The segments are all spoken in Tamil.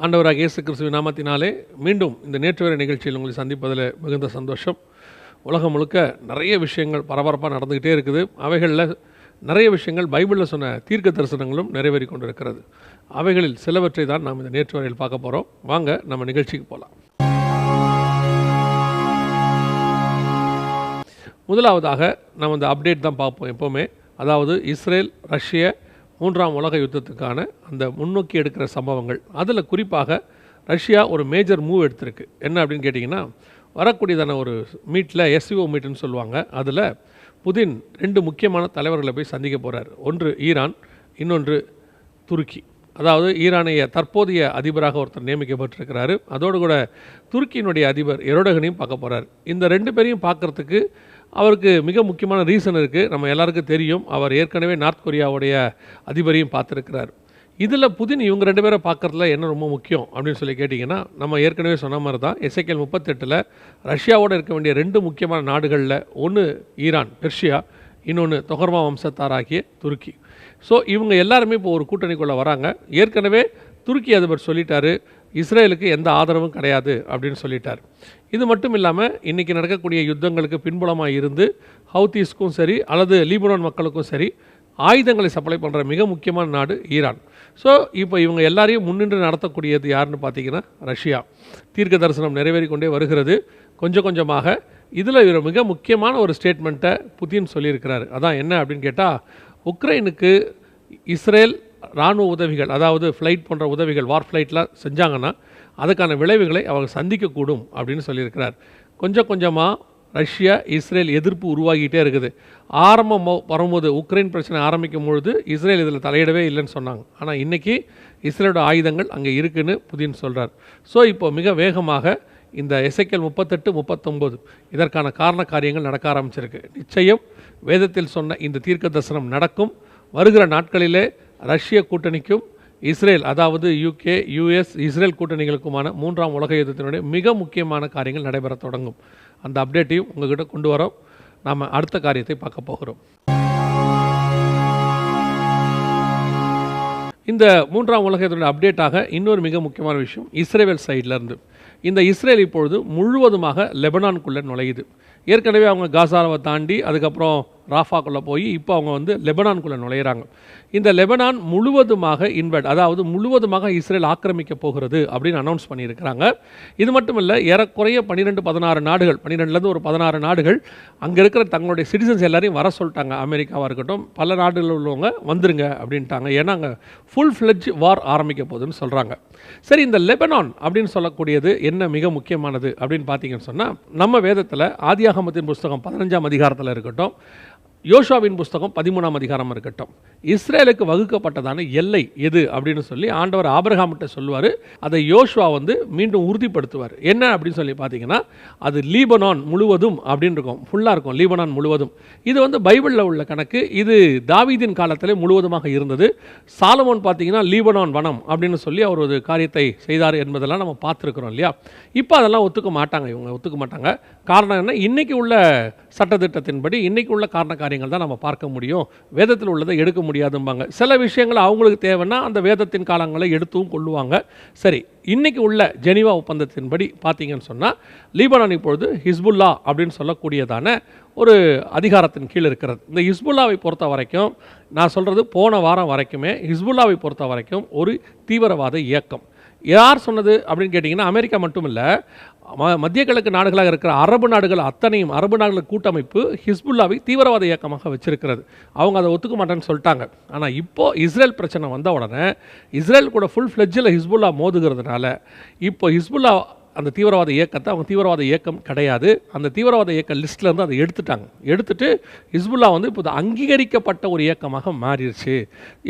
ஆண்டவராக இயேசு கிறிஸ்துவின் நாமத்தினாலே மீண்டும் இந்த நேற்று வரை நிகழ்ச்சியில் உங்களை சந்திப்பதில் மிகுந்த சந்தோஷம். உலகம் முழுக்க நிறைய விஷயங்கள் பரபரப்பாக நடந்துக்கிட்டே இருக்குது. அவைகளில் நிறைய விஷயங்கள் பைபிளில் சொன்ன தீர்க்க தரிசனங்களும் நிறைவேறி கொண்டிருக்கிறது. அவைகளில் சிலவற்றை தான் நாம் இந்த நேற்று வரையில் பார்க்க போகிறோம். வாங்க நம்ம நிகழ்ச்சிக்கு போகலாம். முதலாவதாக நம்ம இந்த அப்டேட் தான் பார்ப்போம் எப்போவுமே. அதாவது இஸ்ரேல் ரஷ்ய 3ஆம் உலக யுத்தத்துக்கான அந்த முன்னோக்கி எடுக்கிற சம்பவங்கள். அதில் குறிப்பாக ரஷ்யா ஒரு மேஜர் மூவ் எடுத்திருக்கு. என்ன அப்படின்னு கேட்டிங்கன்னா, வரக்கூடியதான ஒரு மீட்டில் எஸ்சிஓ மீட்டுன்னு சொல்லுவாங்க. அதில் புதின் 2 முக்கியமான தலைவர்களை போய் சந்திக்க போகிறார். ஒன்று ஈரான், இன்னொன்று துருக்கி. அதாவது ஈரானைய தற்போதைய அதிபராக ஒருத்தர் நியமிக்கப்பட்டிருக்கிறாரு. அதோடு கூட துருக்கியினுடைய அதிபர் எரோடகனையும் பார்க்க போகிறார். இந்த 2 பேரையும் பார்க்குறதுக்கு அவருக்கு மிக முக்கியமான ரீசன் இருக்குது. நம்ம எல்லாருக்கும் தெரியும், அவர் ஏற்கனவே நார்த் கொரியாவுடைய அதிபரையும் பார்த்துருக்கிறார். இதில் புதின் இவங்க 2 பேரை பார்க்குறதுல என்ன ரொம்ப முக்கியம் அப்படின்னு சொல்லி கேட்டிங்கன்னா, நம்ம ஏற்கனவே சொன்ன மாதிரி தான் எசேக்கியேல் 38 ரஷ்யாவோடு இருக்க வேண்டிய 2 முக்கியமான நாடுகளில் ஒன்று ஈரான் பெர்ஷியா, இன்னொன்று தொகர்மா வம்சத்தாராகிய துருக்கி. ஸோ இவங்க எல்லாருமே இப்போ ஒரு கூட்டணிக்குள்ளே வராங்க. ஏற்கனவே துருக்கி அதிபர் சொல்லிட்டாரு, இஸ்ரேலுக்கு எந்த ஆதரவும் கிடையாது அப்படின்னு சொல்லிட்டார். இது மட்டும் இல்லாமல் இன்றைக்கி நடக்கக்கூடிய யுத்தங்களுக்கு பின்புலமாக இருந்து ஹவுதீஸ்க்கும் சரி அல்லது லீபனான் மக்களுக்கும் சரி ஆயுதங்களை சப்ளை பண்ணுற மிக முக்கியமான நாடு ஈரான். ஸோ இப்போ இவங்க எல்லாரையும் முன்னின்று நடத்தக்கூடியது யாருன்னு பார்த்தீங்கன்னா ரஷ்யா. தீர்க்க தரிசனம் நிறைவேறி கொண்டே வருகிறது கொஞ்சம் கொஞ்சமாக. இதில் இவர் மிக முக்கியமான ஒரு ஸ்டேட்மெண்ட்டை புதின் சொல்லியிருக்கிறாரு. அதான் என்ன அப்படின்னு கேட்டால், உக்ரைனுக்கு இஸ்ரேல் இராணுவ உதவிகள், அதாவது ஃப்ளைட் போன்ற உதவிகள், வார் ஃப்ளைட்லாம் செஞ்சாங்கன்னா அதுக்கான விளைவுகளை அவங்க சந்திக்கக்கூடும் அப்படின்னு சொல்லியிருக்கிறார். கொஞ்சம் கொஞ்சமாக ரஷ்யா இஸ்ரேல் எதிர்ப்பு உருவாகிட்டே இருக்குது. ஆரம்பம் வரும்போது உக்ரைன் பிரச்சனை ஆரம்பிக்கும் பொழுது இஸ்ரேல் இதில் தலையிடவே இல்லைன்னு சொன்னாங்க. ஆனால் இன்றைக்கி இஸ்ரேலோட ஆயுதங்கள் அங்கே இருக்குன்னு புதின் சொல்கிறார். ஸோ இப்போ மிக வேகமாக இந்த எசேக்கியேல் 38, 39 இதற்கான காரண காரியங்கள் நடக்க ஆரம்பிச்சிருக்கு. நிச்சயம் வேதத்தில் சொன்ன இந்த தீர்க்க தரிசனம் நடக்கும். வருகிற நாட்களிலே ரஷ்ய கூட்டணிக்கும் இஸ்ரேல், அதாவது UK, US, இஸ்ரேல் கூட்டணிகளுக்குமான 3ஆம் உலக யுத்தத்தினுடைய மிக முக்கியமான காரியங்கள் நடைபெற தொடங்கும். அந்த அப்டேட்டையும் உங்கள்கிட்ட கொண்டு வரோம். நாம் அடுத்த காரியத்தை பார்க்க போகிறோம். இந்த 3ஆம் உலக யுத்தத்தினுடைய அப்டேட்டாக இன்னொரு மிக முக்கியமான விஷயம் இஸ்ரேல் சைட்லேருந்து. இந்த இஸ்ரேல் இப்பொழுது முழுவதுமாக லெபனானுக்குள்ளே நுழையுது. ஏற்கனவே அவங்க காசாவை தாண்டி அதுக்கப்புறம் ராஃபாக்குள்ளே போய் இப்போ அவங்க லெபனானுக்குள்ளே நுழையிறாங்க. இந்த லெபனான் முழுவதுமாக இன்வெர்ட், அதாவது முழுவதுமாக இஸ்ரேல் ஆக்கிரமிக்க போகிறது அப்படின்னு அனௌன்ஸ் பண்ணியிருக்கிறாங்க. இது மட்டும் இல்லை, ஏறக்குறைய 12-16 நாடுகள், 12லேருந்து ஒரு 16 நாடுகள் அங்கே இருக்கிற தங்களுடைய சிட்டிசன்ஸ் எல்லாரையும் வர சொல்லிட்டாங்க. அமெரிக்காவாக இருக்கட்டும், பல நாடுகளில் உள்ளவங்க வந்துருங்க அப்படின்ட்டாங்க. ஏன்னா அங்கே ஃபுல் ஃப்ளெட்ஜ் வார் ஆரம்பிக்க போகுதுன்னு சொல்கிறாங்க. சரி, இந்த லெபனான் அப்படின்னு சொல்லக்கூடியது என்ன மிக முக்கியமானது அப்படின்னு பார்த்தீங்கன்னு சொன்னால், நம்ம வேதத்தில் ஆதியாகமத்தின் புஸ்தகம் 15ஆம் அதிகாரத்தில் இருக்கட்டும், யோசுவாவின் புஸ்தகம் 13ஆம் அதிகாரம் இருக்கட்டும், இஸ்ரேலுக்கு வகுக்கப்பட்டதான எல்லை எது அப்படின்னு சொல்லி ஆண்டவர் ஆபிரகாம்கிட்ட சொல்லுவார். அதை யோசுவா மீண்டும் உறுதிப்படுத்துவார். என்ன அப்படின்னு சொல்லி பார்த்தீங்கன்னா, அது லீபனான் முழுவதும் அப்படின்னு இருக்கும், ஃபுல்லாக இருக்கும் லீபனான் முழுவதும். இது பைபிளில் உள்ள கணக்கு. இது தாவீதின் காலத்தில் முழுவதுமாக இருந்தது. சாலமோன் பார்த்தீங்கன்னா லீபனான் வனம் அப்படின்னு சொல்லி அவர் ஒரு காரியத்தை செய்தார் என்பதெல்லாம் நம்ம பார்த்துருக்குறோம் இல்லையா. இப்போ அதெல்லாம் ஒத்துக்க மாட்டாங்க, இவங்க ஒத்துக்க மாட்டாங்க. காரணம் என்ன, இன்றைக்கி உள்ள சட்டத்திட்டத்தின்படி இன்றைக்கி உள்ள காரண காரியங்கள் தான் நம்ம பார்க்க முடியும், வேதத்தில் உள்ளதை எடுக்க முடியாதும்பாங்க. சில விஷயங்கள் அவங்களுக்கு தேவைன்னா அந்த வேதத்தின் காலங்களை எடுத்தும் கொள்ளுவாங்க. சரி, இன்றைக்கி உள்ள ஜெனீவா ஒப்பந்தத்தின்படி பார்த்தீங்கன்னு சொன்னால், லீபனான் இப்பொழுது ஹிஸ்புல்லா அப்படின்னு சொல்லக்கூடியதான ஒரு அதிகாரத்தின் கீழ் இருக்கிறது. இந்த ஹிஸ்புல்லாவை பொறுத்த வரைக்கும், நான் சொல்கிறது போன வாரம் வரைக்குமே, ஹிஸ்புல்லாவை பொறுத்த வரைக்கும் ஒரு தீவிரவாத இயக்கம். யார் சொன்னது அப்படின்னு கேட்டிங்கன்னா, அமெரிக்கா மட்டும் இல்லை, மத்திய கிழக்கு நாடுகளாக இருக்கிற அரபு நாடுகள் அத்தனையும், அரபு நாடுகள் கூட்டமைப்பு ஹிஸ்புல்லாவை தீவிரவாத இயக்கமாக வச்சிருக்கிறது. அவங்க அதை ஒத்துக்க மாட்டேன்னு சொல்லிட்டாங்க. ஆனால் இப்போது இஸ்ரேல் பிரச்சனை வந்த உடனே இஸ்ரேல் கூட ஃபுல் ஃப்ளெட்ஜில் ஹிஸ்புல்லா மோதுகிறதுனால இப்போ ஹிஸ்புல்லா அந்த தீவிரவாத இயக்கத்தை அவங்க தீவிரவாத இயக்கம் கிடையாது, அந்த தீவிரவாத இயக்க லிஸ்ட்லேருந்து அதை எடுத்துட்டு ஹிஸ்புல்லா இப்போ அங்கீகரிக்கப்பட்ட ஒரு இயக்கமாக மாறிடுச்சு.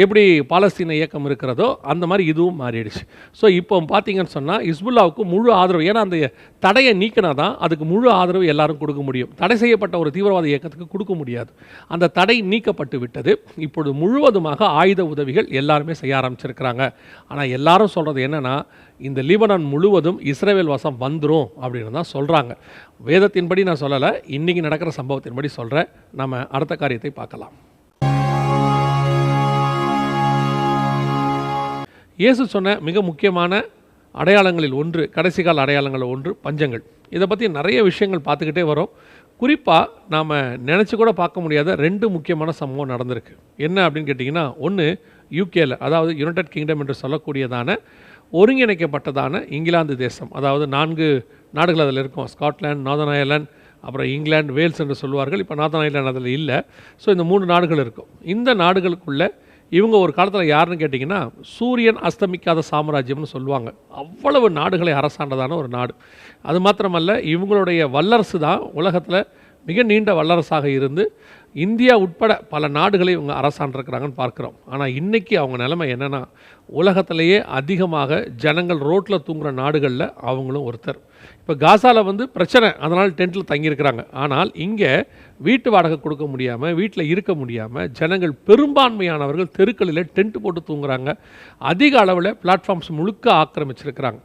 எப்படி பாலஸ்தீன இயக்கம் இருக்கிறதோ அந்த மாதிரி இதுவும் மாறிடுச்சு. ஸோ இப்போ பார்த்தீங்கன்னு சொன்னால் ஹிஸ்புல்லாவுக்கு முழு ஆதரவு, ஏன்னா அந்த தடையை நீக்கினா தான் அதுக்கு முழு ஆதரவு எல்லாரும் கொடுக்க முடியும். தடை செய்யப்பட்ட ஒரு தீவிரவாத இயக்கத்துக்கு கொடுக்க முடியாது. அந்த தடை நீக்கப்பட்டு விட்டது. இப்பொழுது முழுவதுமாக ஆயுத உதவிகள் எல்லாருமே செய்ய ஆரம்பிச்சிருக்கிறாங்க. ஆனால் எல்லாரும் சொல்கிறது என்னென்னா, இந்த லீபனான் முழுவதும் இஸ்ரேல் வசம் வந்துடும் அப்படின்னு தான் சொல்கிறாங்க. வேதத்தின்படி நான் சொல்லலை, இன்றைக்கி நடக்கிற சம்பவத்தின்படி சொல்கிறேன். நம்ம அடுத்த காரியத்தை பார்க்கலாம். இயேசு சொன்ன மிக முக்கியமான அடையாளங்களில் ஒன்று, கடைசி கால அடையாளங்களில் ஒன்று பஞ்சங்கள். இதை பற்றி நிறைய விஷயங்கள் பார்த்துக்கிட்டே வரோம். குறிப்பாக நாம் நினச்சி கூட பார்க்க முடியாத 2 முக்கியமான சம்பவம் நடந்திருக்கு. என்ன அப்படின்னு கேட்டிங்கன்னா, ஒன்று யூகேல, அதாவது யுனைடெட் கிங்டம் என்று சொல்லக்கூடியதான ஒருங்கிணைக்கப்பட்டதான இங்கிலாந்து தேசம். அதாவது 4 நாடுகள் அதில் இருக்கும். ஸ்காட்லாந்து, நார்தர்ன் அயர்லாந்து, அப்புறம் இங்கிலாந்து, வேல்ஸ் என்று சொல்வார்கள். இப்போ நார்தர்ன் அயர்லாந்து அதில் இல்லை. ஸோ இந்த 3 நாடுகள் இருக்கும். இந்த நாடுகளுக்குள்ளே இவங்க ஒரு காலத்தில் யாருன்னு கேட்டிங்கன்னா, சூரியன் அஸ்தமிக்காத சாம்ராஜ்யம்னு சொல்லுவாங்க. அவ்வளவு நாடுகளை அரசாண்டதான ஒரு நாடு. அது மாத்திரமல்ல, இவங்களுடைய வல்லரசு தான் உலகத்தில் மிக நீண்ட வல்லரசாக இருந்து இந்தியா உட்பட பல நாடுகளை இவங்க அரசாண்டிருக்கிறாங்கன்னு பார்க்குறோம். ஆனால் இன்றைக்கி அவங்க நிலைமை என்னென்னா, உலகத்திலேயே அதிகமாக ஜனங்கள் ரோட்டில் தூங்குகிற நாடுகளில் அவங்களும் ஒருத்தர். இப்போ காசாவில் பிரச்சனை, அதனால் டென்ட்டில் தங்கியிருக்கிறாங்க. ஆனால் இங்கே வீட்டு வாடகை கொடுக்க முடியாமல், வீட்டில் இருக்க முடியாமல் ஜனங்கள் பெரும்பான்மையானவர்கள் தெருக்களில் டென்ட் போட்டு தூங்குறாங்க. அதிக அளவில் பிளாட்ஃபார்ம்ஸ் முழுக்க ஆக்கிரமிச்சிருக்கிறாங்க.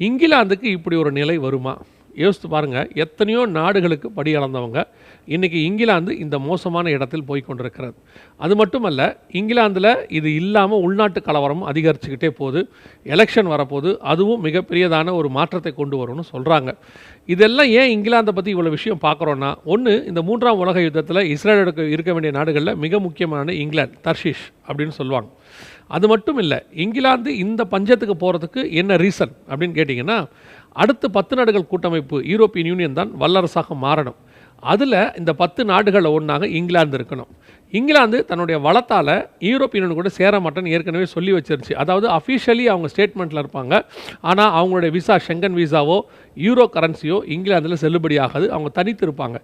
இங்கிலாந்துக்கு இப்படி ஒரு நிலை வருமா? யோசித்து பாருங்கள். எத்தனையோ நாடுகளுக்கு படி அளந்தவங்க இன்றைக்கி இங்கிலாந்து இந்த மோசமான இடத்தில் போய் கொண்டிருக்கிறது. அது மட்டுமல்ல, இங்கிலாந்தில் இது இல்லாமல் உள்நாட்டு கலவரமும் அதிகரிச்சுக்கிட்டே போகுது. எலெக்ஷன் வரப்போது, அதுவும் மிகப்பெரியதான ஒரு மாற்றத்தை கொண்டு வரும்னு சொல்கிறாங்க. இதெல்லாம் ஏன் இங்கிலாந்தை பற்றி இவ்வளோ விஷயம் பார்க்குறோன்னா, ஒன்று, இந்த 3ஆம் உலக யுத்தத்தில் இஸ்ரேலுக்கு இருக்க வேண்டிய நாடுகளில் மிக முக்கியமான இங்கிலாந்து, தர்ஷீஷ் அப்படின்னு சொல்லுவாங்க. அது மட்டும் இல்லை, இங்கிலாந்து இந்த பஞ்சத்துக்கு போகிறதுக்கு என்ன ரீசன் அப்படின்னு கேட்டிங்கன்னா, அடுத்து 10 நாடுகள் கூட்டமைப்பு யூரோப்பியன் யூனியன் தான் வல்லரசாக மாறணும். அதில் இந்த 10 நாடுகளில் ஒன்றாக இங்கிலாந்து இருக்கணும். இங்கிலாந்து தன்னுடைய வளத்தால் யூரோப்பியன் யூனியன் கூட சேர மாட்டேன்னு ஏற்கனவே சொல்லி வச்சிருச்சு. அதாவது அஃபிஷியலி அவங்க ஸ்டேட்மெண்ட்டில் இருப்பாங்க. ஆனால் அவங்களுடைய விசா, ஷெங்கன் விசாவோ யூரோ கரன்சியோ இங்கிலாந்தில் செல்லுபடி ஆகாது. அவங்க தனித்து இருப்பாங்க.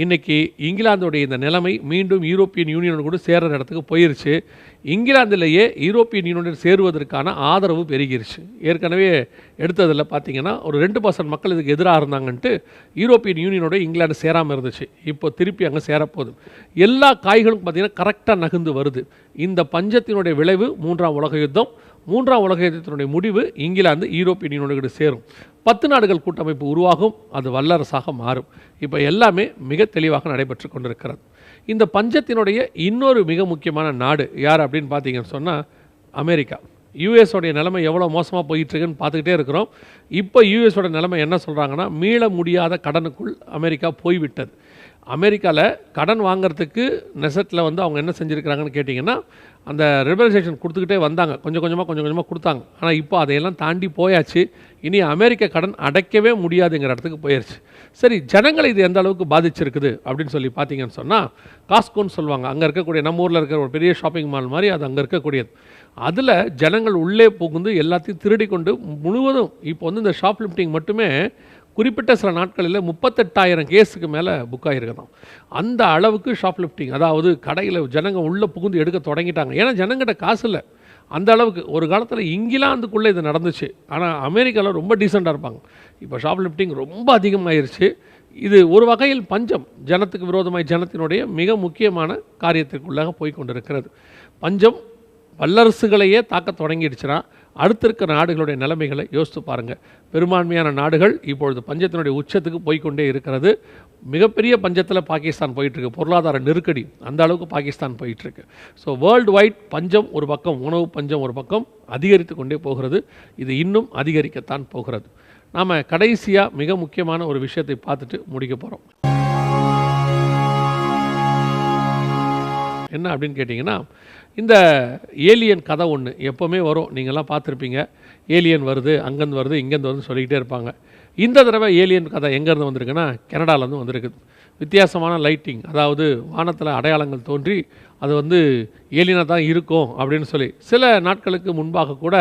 இன்றைக்கி இங்கிலாந்துடைய இந்த நிலைமை மீண்டும் யூரோப்பியன் யூனியன் கூட சேர்கிற இடத்துக்கு போயிருச்சு. இங்கிலாந்திலேயே யூரோப்பியன் யூனியன் சேருவதற்கான ஆதரவு பெருகிருச்சு. ஏற்கனவே எடுத்ததில் பார்த்தீங்கன்னா ஒரு 2% மக்கள் இதுக்கு எதிராக இருந்தாங்கன்ட்டு யூரோப்பியன் யூனியனோட இங்கிலாந்து சேராமல் இருந்துச்சு. இப்போ திருப்பி அங்கே சேரப்போகுது. எல்லா காய்களும் பார்த்திங்கன்னா கரெக்டாக நகர்ந்து வருது. இந்த பஞ்சத்தினுடைய விளைவு 3ஆம் உலக யுத்தம். 3ஆம் உலக யுத்தத்தினுடைய முடிவு இங்கிலாந்து யூரோப்பியன் யூனியனோடு சேரும். 10 நாடுகள் கூட்டமைப்பு உருவாகும். அது வல்லரசாக மாறும். இப்போ எல்லாமே மிக தெளிவாக நடைபெற்று கொண்டிருக்கிறது. இந்த பஞ்சத்தினுடைய இன்னொரு மிக முக்கியமான நாடு யார் அப்படின்னு பார்த்தீங்கன்னு சொன்னால் அமெரிக்கா. யூஎஸோடைய நிலைமை எவ்வளோ மோசமாக போயிட்டுருக்குன்னு பார்த்துக்கிட்டே இருக்கிறோம். இப்போ யூஎஸோட நிலைமை என்ன சொல்கிறாங்கன்னா, மீள முடியாத கடனுக்குள் அமெரிக்கா போய்விட்டது. அமெரிக்காவில் கடன் வாங்கிறதுக்கு நெசட்டில் அவங்க என்ன செஞ்சுருக்கிறாங்கன்னு கேட்டிங்கன்னா, அந்த லிபரலைசேஷன் கொடுத்துக்கிட்டே வந்தாங்க. கொஞ்சம் கொஞ்சமாக கொடுத்தாங்க. ஆனால் இப்போ அதையெல்லாம் தாண்டி போயாச்சு. இனி அமெரிக்க கடன் அடைக்கவே முடியாதுங்கிற இடத்துக்கு போயிடுச்சு. சரி, ஜனங்களை இது எந்த அளவுக்கு பாதிச்சிருக்குது அப்படின்னு சொல்லி பார்த்தீங்கன்னு சொன்னால், காஸ்கோன்னு சொல்லுவாங்க. அங்கே இருக்கக்கூடிய நம்ம ஊரில் இருக்கிற ஒரு பெரிய ஷாப்பிங் மால் மாதிரி அது அங்கே இருக்கக்கூடியது. அதில் ஜனங்கள் உள்ளே புகுந்து எல்லாத்தையும் திருடி கொண்டு முழுவதும் இப்போ இந்த ஷாப் லிஃப்டிங் மட்டுமே குறிப்பிட்ட சில நாட்களில் 38,000 கேஸுக்கு மேலே புக் ஆகிருக்குதான். அந்த அளவுக்கு ஷாப் லிஃப்டிங், அதாவது கடையில் ஜனங்கள் உள்ளே புகுந்து எடுக்க தொடங்கிட்டாங்க. ஏன்னா ஜனங்கிட்ட காசு இல்லை. அந்த அளவுக்கு ஒரு காலத்தில் இங்கிலாந்துக்குள்ளே இது நடந்துச்சு. ஆனால் அமெரிக்காவில் ரொம்ப டீசெண்டாக இருப்பாங்க. இப்போ ஷாப் லிஃப்டிங் ரொம்ப அதிகமாகிருச்சு. இது ஒரு வகையில் பஞ்சம், ஜனத்துக்கு விரோதமாய் ஜனத்தினுடைய மிக முக்கியமான காரியத்திற்குள்ளாக போய் கொண்டிருக்கிறது. பஞ்சம் வல்லரசுகளையே தாக்க தொடங்கிடுச்சுன்னா அடுத்த இருக்கிற நாடுகளுடைய நிலைமைகளை யோசித்து பாருங்கள். பெரும்பான்மையான நாடுகள் இப்பொழுது பஞ்சத்தினுடைய உச்சத்துக்கு போய்கொண்டே இருக்கிறது. மிகப்பெரிய பஞ்சத்தில் பாகிஸ்தான் போயிட்டுருக்கு. பொருளாதார நெருக்கடி அந்த அளவுக்கு பாகிஸ்தான் போயிட்டுருக்கு. ஸோ வேர்ல்டு வைட் பஞ்சம் ஒரு பக்கம், உணவு பஞ்சம் ஒரு பக்கம் அதிகரித்து கொண்டே போகிறது. இது இன்னும் அதிகரிக்கத்தான் போகிறது. நாம் கடைசியாக மிக முக்கியமான ஒரு விஷயத்தை பார்த்துட்டு முடிக்க போகிறோம். என்ன அப்படின்னு கேட்டிங்கன்னா, இந்த ஏலியன் கதை ஒன்று எப்போவுமே வரும். நீங்கள்லாம் பார்த்துருப்பீங்க. ஏலியன் வருது, அங்கேருந்து வருது, இங்கேருந்து வருதுன்னு சொல்லிக்கிட்டே இருப்பாங்க. இந்த தடவை ஏலியன் கதை எங்கேருந்து வந்திருக்குன்னா, கனடாலேருந்து வந்திருக்குது. வித்தியாசமான லைட்டிங், அதாவது வானத்தில் அடையாளங்கள் தோன்றி அது ஏலியனாக தான் இருக்கும் அப்படின்னு சொல்லி சில நாட்களுக்கு முன்பாக கூட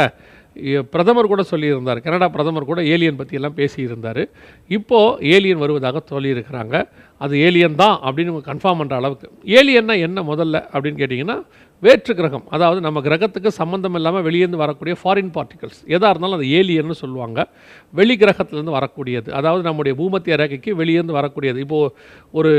பிரதமர் கூட சொல்லியிருந்தார். கனடா பிரதமர் கூட ஏலியன் பற்றியெல்லாம் பேசியிருந்தார். இப்போது ஏலியன் வருவதாக சொல்லியிருக்கிறாங்க. அது ஏலியன் தான் அப்படின்னு கன்ஃபார்ம் பண்ணுற அளவுக்கு. ஏலியன்னா என்ன முதல்ல அப்படின்னு கேட்டிங்கன்னா, வேற்று கிரகம், அதாவது நம்ம கிரகத்துக்கு சம்மந்தம் இல்லாமல் வெளியேருந்து வரக்கூடிய ஃபாரின் பார்ட்டிகல்ஸ் எதாக இருந்தாலும் அது ஏலியன்னு சொல்லுவாங்க. வெளி கிரகத்திலேருந்து வரக்கூடியது, அதாவது நம்முடைய பூமத்திய ரேகைக்கு வெளியேருந்து வரக்கூடியது. இப்போது ஒரு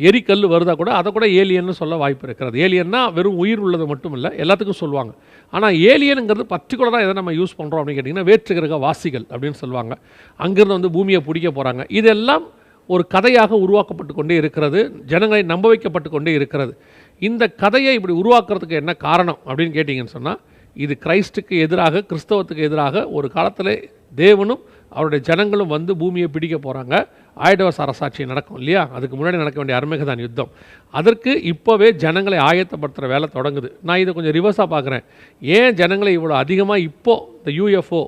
எரிக்கல் வருதா கூட அதை கூட ஏலியன்னு சொல்ல வாய்ப்பு இருக்கிறது. ஏலியன்னா வெறும் உயிர் உள்ளது மட்டும் இல்லை, எல்லாத்துக்கும் சொல்லுவாங்க. ஆனால் ஏலியனுங்கிறது பர்டிகுலராக எதை நம்ம யூஸ் பண்ணுறோம் அப்படின்னு கேட்டிங்கன்னா, வேற்று கிரக வாசிகள் அப்படின்னு சொல்லுவாங்க. அங்கேருந்து பூமியை பிடிக்க போகிறாங்க. இதெல்லாம் ஒரு கதையாக உருவாக்கப்பட்டு கொண்டே இருக்கிறது. ஜனங்களை நம்ப வைக்கப்பட்டு கொண்டே இருக்கிறது. இந்த கதையை இப்படி உருவாக்குறதுக்கு என்ன காரணம் அப்படின்னு கேட்டிங்கன்னு சொன்னால், இது கிறிஸ்துக்கு எதிராக, கிறிஸ்தவத்துக்கு எதிராக ஒரு காலத்தில் தேவனும் அவருடைய ஜனங்களும் வந்து பூமியை பிடிக்க போகிறாங்க. ஆயிடவச அரசாட்சி நடக்கும் இல்லையா? அதுக்கு முன்னாடி நடக்க வேண்டிய அர்மேகதான் யுத்தம். அதற்கு இப்போவே ஜனங்களை ஆயத்தப்படுத்துகிற வேலை தொடங்குது. நான் இதை கொஞ்சம் ரிவர்ஸாக பார்க்குறேன். ஏன் ஜனங்களை இவ்வளோ அதிகமாக இப்போது இந்த யூஎஃப்ஓ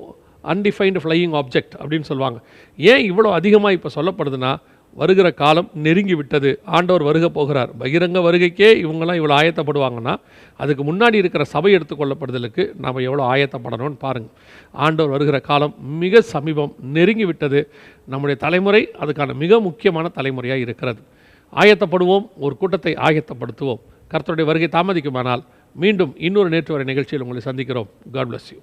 அன்டிஃபைன்டு ஃப்ளையிங் ஆப்ஜெக்ட் அப்படின்னு சொல்லுவாங்க, ஏன் இவ்வளோ அதிகமாக இப்போ சொல்லப்படுதுன்னா, வருகிற காலம் நெருங்கி விட்டது, ஆண்டவர் வருக போகிறார். பகிரங்க வருகைக்கே இவங்கெல்லாம் இவ்வளோ ஆயத்தப்படுவாங்கன்னா, அதுக்கு முன்னாடி இருக்கிற சபை எடுத்துக்கொள்ளப்படுதலுக்கு நாம் எவ்வளோ ஆயத்தப்படணும்னு பாருங்கள். ஆண்டவர் வருகிற காலம் மிக சமீபம், நெருங்கி விட்டது. நம்முடைய தலைமுறை அதுக்கான மிக முக்கியமான தலைமுறையாக இருக்கிறது. ஆயத்தப்படுவோம், ஒரு கூட்டத்தை ஆயத்தப்படுத்துவோம். கர்த்தருடைய வருகை தாமதிக்குமானால் மீண்டும் இன்னொரு நேற்று வரை நிகழ்ச்சியில் உங்களை சந்திக்கிறோம். God bless you.